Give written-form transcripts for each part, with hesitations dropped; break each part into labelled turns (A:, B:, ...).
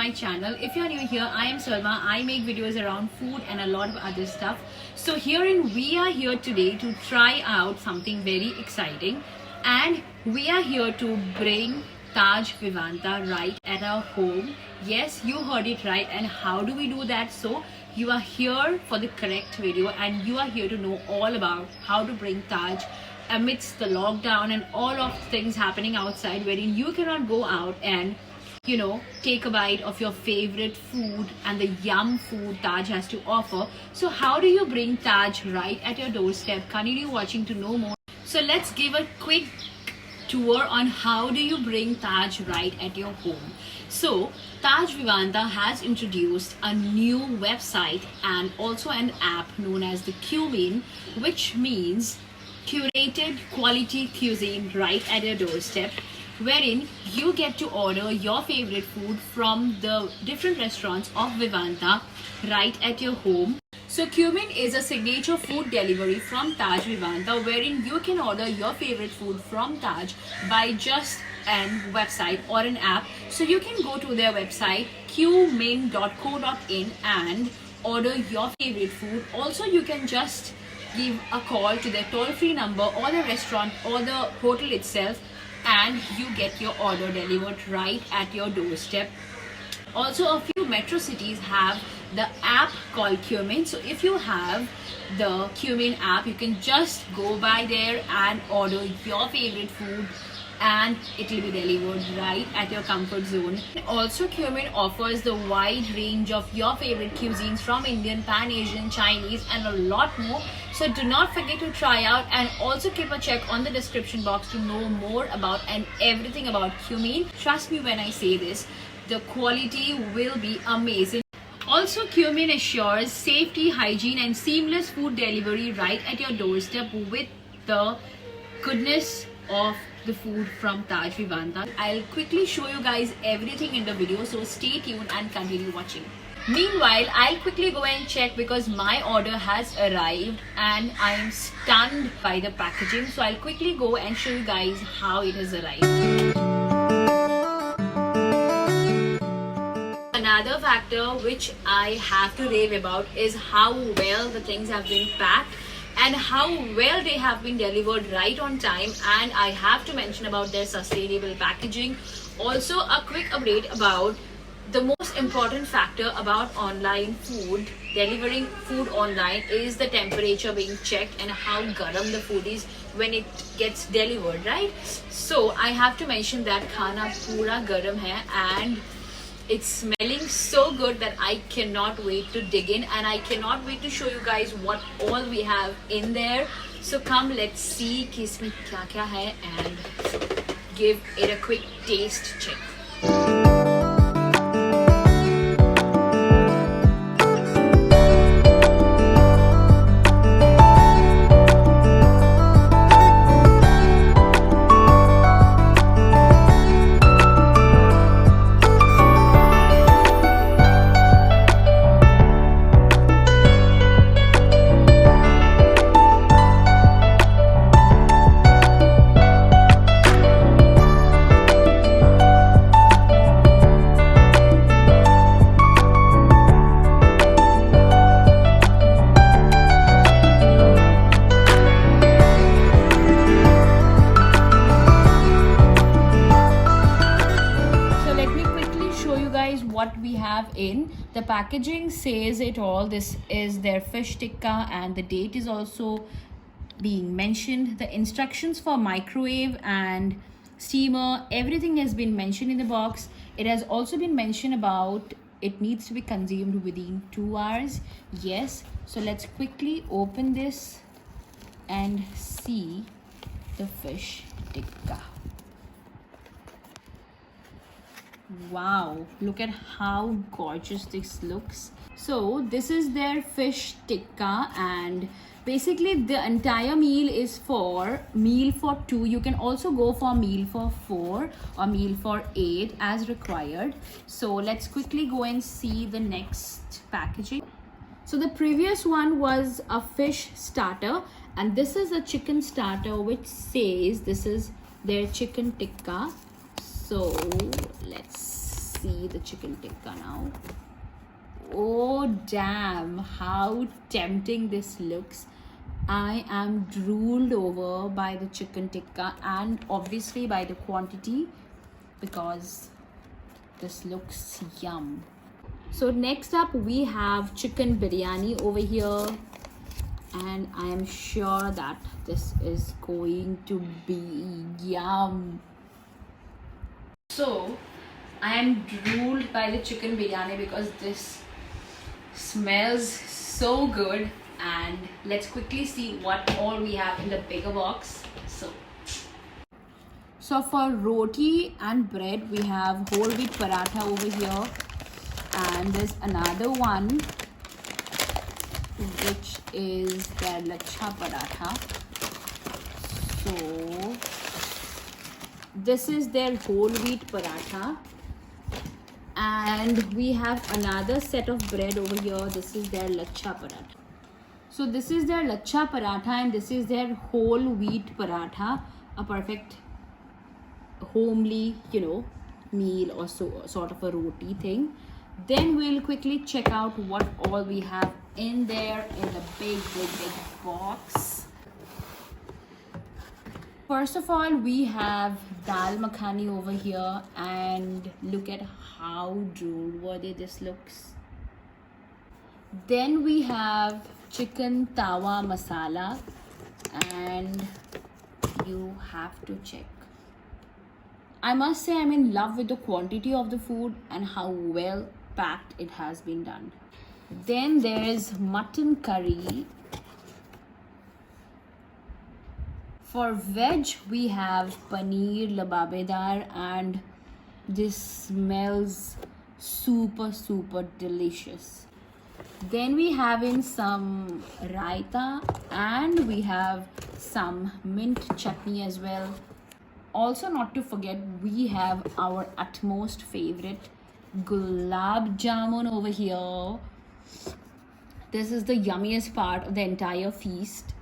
A: my channel. If you're new here, I am Salma. I make videos around food and a lot of other stuff. So we are here today to try out something very exciting, and we are here to bring Taj Vivanta right at our home. Yes, you heard it right. And how do we do that? So you are here for the correct video, and you are here to know all about how to bring Taj amidst the lockdown and all of things happening outside, wherein you cannot go out and take a bite of your favorite food and the yum food Taj has to offer. So how do you bring Taj right at your doorstep? Continue watching to know more. So let's give a quick tour on how do you bring Taj right at your home. So Taj Vivanta has introduced a new website and also an app known as the Cuisine, which means curated quality cuisine right at your doorstep, wherein you get to order your favorite food from the different restaurants of Vivanta right at your home. So Cuisine is a signature food delivery from Taj Vivanta, wherein you can order your favorite food from Taj by just an website or an app. So you can go to their website cuisine.co.in and order your favorite food. Also, you can just give a call to their toll-free number or the restaurant or the hotel itself, and you get your order delivered right at your doorstep. Also, a few metro cities have the app called Cuisine. So if you have the Cuisine app, you can just go by there and order your favorite food, and it will be delivered right at your comfort zone. Also, Cuisine offers the wide range of your favorite cuisines from Indian, Pan-Asian, Chinese, and a lot more. So do not forget to try out, and also keep a check on the description box to know more about and everything about Cuisine. Trust me when I say this, the quality will be amazing. Also, Cuisine assures safety, hygiene, and seamless food delivery right at your doorstep with the goodness of the food from Taj Vivanta. I'll quickly show you guys everything in the video, so stay tuned and continue watching. Meanwhile, I'll quickly go and check because my order has arrived and I am stunned by the packaging. So I'll quickly go and show you guys how it has arrived. Another factor which I have to rave about is how well the things have been packed and how well they have been delivered right on time. And I have to mention about their sustainable packaging. Also, a quick update about the most important factor about online food, delivering food online, is the temperature being checked and how garam the food is when it gets delivered, right? So I have to mention that khana pura garam hai, and it's smelling so good that I cannot wait to dig in, and I cannot wait to show you guys what all we have in there. So come, let's see ki isme kya kya hai and give it a quick taste check. What we have in the packaging says it all. This is their fish tikka, and the date is also being mentioned. The instructions for microwave and steamer, everything has been mentioned in the box. It has also been mentioned about it needs to be consumed within 2 hours. Yes, so let's quickly open this and see the fish tikka. Wow, look at how gorgeous this looks. So this is their fish tikka, and basically the entire meal is for meal for 2. You can also go for meal for 4 or meal for 8 as required. So let's quickly go and see the next packaging. So the previous one was a fish starter, and this is a chicken starter, which says this is their chicken tikka. So let's see the chicken tikka now. Oh damn, how tempting this looks. I am drooled over by the chicken tikka and obviously by the quantity, because this looks yum. So next up we have chicken biryani over here, and I am sure that this is going to be yum. So I am drooled by the chicken biryani because this smells so good. And let's quickly see what all we have in the bigger box. So for roti and bread, we have whole wheat paratha over here, and there's another one which is the lachha paratha. So this is their whole wheat paratha, and we have another set of bread over here. This is their lachha paratha. So this is their lachha paratha and this is their whole wheat paratha, a perfect homely, meal or sort of a roti thing. Then we'll quickly check out what all we have in there in the big box. First of all, we have dal makhani over here, and look at how drool worthy this looks. Then we have chicken tawa masala, and you have to check. I must say I'm in love with the quantity of the food and how well packed it has been done. Then there's mutton curry. For veg, we have paneer lababedar, and this smells super delicious. Then we have in some raita, and we have some mint chutney as well. Also, not to forget, we have our utmost favorite gulab jamun over here. This is the yummiest part of the entire feast.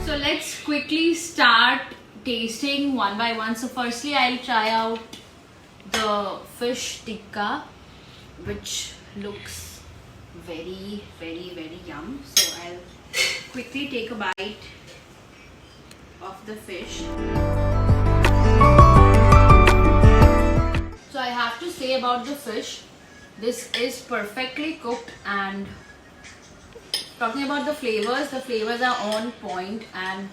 A: So let's quickly start tasting one by one. So firstly, I'll try out the fish tikka, which looks very yum. So I'll quickly take a bite of the fish. So I have to say about the fish, this is perfectly cooked, and talking about the flavors are on point, and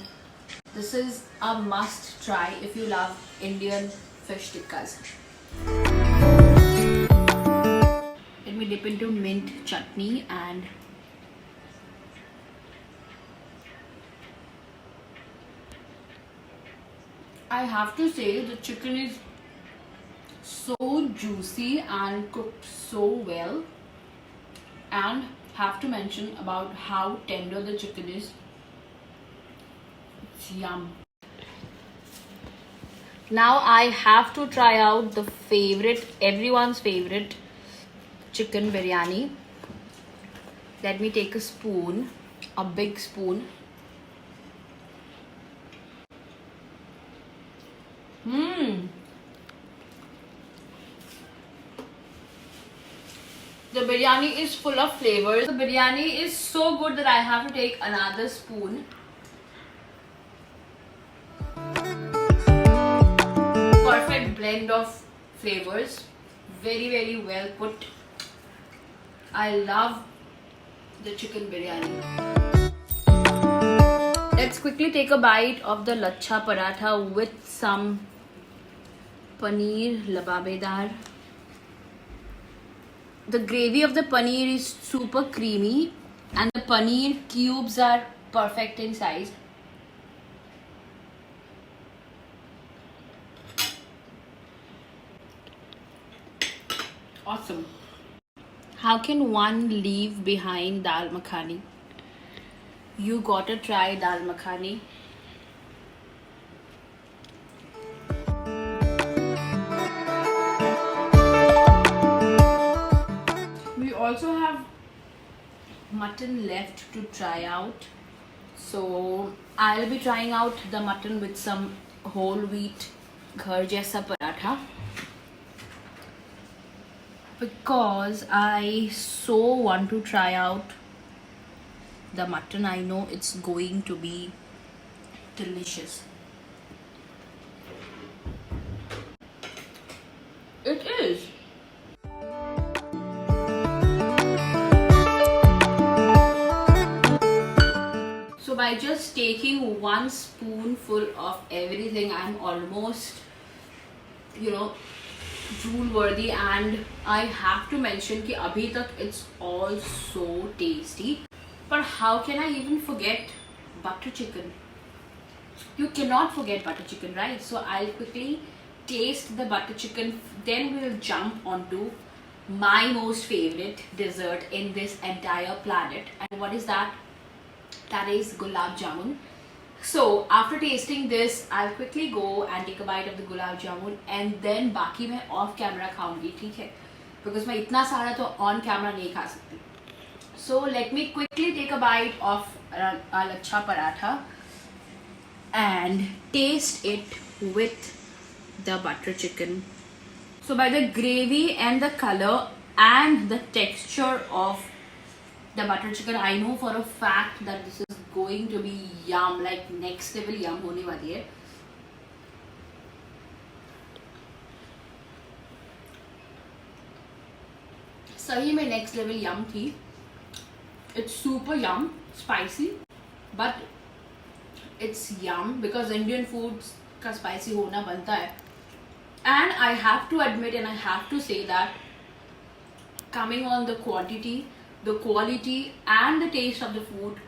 A: this is a must try if you love Indian fish tikkas. Let me dip into mint chutney, and I have to say the chicken is so juicy and cooked so well, and have to mention about how tender the chicken is. It's yum. Now I have to try out the everyone's favorite chicken biryani. Let me take a spoon, a big spoon. The biryani is full of flavors. The biryani is so good that I have to take another spoon. Perfect blend of flavors. Very well put. I love the chicken biryani. Let's quickly take a bite of the lachha paratha with some paneer lababedar. The gravy of the paneer is super creamy, and the paneer cubes are perfect in size. Awesome. How can one leave behind dal makhani? You gotta try dal makhani. We also have mutton left to try out. So I'll be trying out the mutton with some whole wheat ghar jaisa paratha, because I so want to try out the mutton. I know it's going to be delicious. It is. So by just taking one spoonful of everything, I'm almost, drool worthy. And I have to mention कि अभी तक it's all so tasty. But how can I even forget butter chicken? You cannot forget butter chicken, right? So I'll quickly taste the butter chicken, then we'll jump onto my most favorite dessert in this entire planet. And what is that? That is gulab jamun. So after tasting this, I'll quickly go and take a bite of the gulab jamun, and then बाकी मैं off camera खाऊंगी, ठीक है? Because मैं इतना सारा तो on camera नहीं खा सकती. So let me quickly take a bite of a lachha paratha and taste it with the butter chicken. So by the gravy and the color and the texture of the butter chicken, I know for a fact that this is going to be yum, like next level yum होने वाली है. सही में next level yum थी. It's super yum, spicy, but it's yum because Indian foods का spicy होना बनता है. And I have to admit and I have to say that coming on the quantity, the quality and the taste of the food,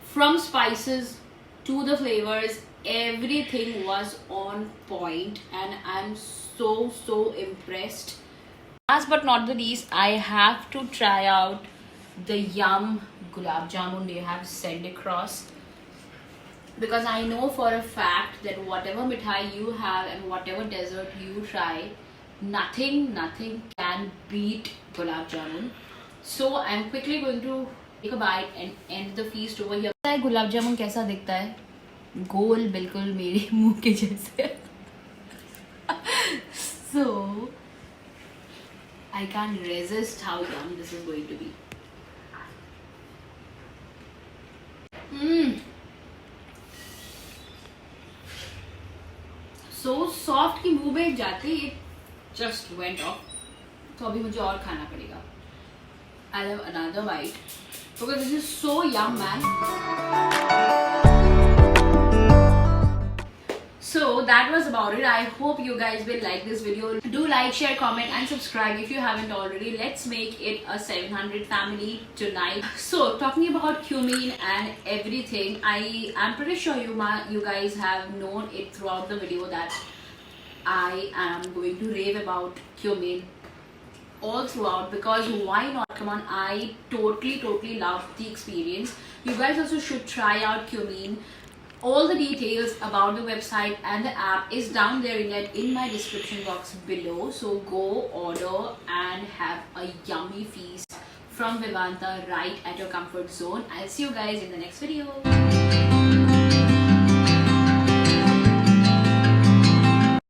A: from spices to the flavors, everything was on point, and I'm so impressed. Last but not the least, I have to try out the yum gulab jamun they have sent across, because I know for a fact that whatever mithai you have and whatever dessert you try, nothing can beat gulab jamun. So I'm quickly going to take a bite and end the feast over here. Gulab jamun कैसा दिखता है? गोल बिल्कुल मेरे मुंह के जैसे. So I can't resist how yum this is going to be. So soft कि मुंह में जाते ही it just went off. तो अभी मुझे और खाना पड़ेगा. I'll have another bite because this is so yum, man. So that was about it. I hope you guys will like this video. Do like, share, comment and subscribe if you haven't already. Let's make it a 700 family tonight. So talking about cumin and everything, I am pretty sure you guys have known it throughout the video that I am going to rave about cumin all throughout, because why not? Come on, I totally love the experience. You guys also should try out cumin. All the details about the website and the app is down there in my description box below. So go order and have a yummy feast from Vivanta right at your comfort zone. I'll see you guys in the next video.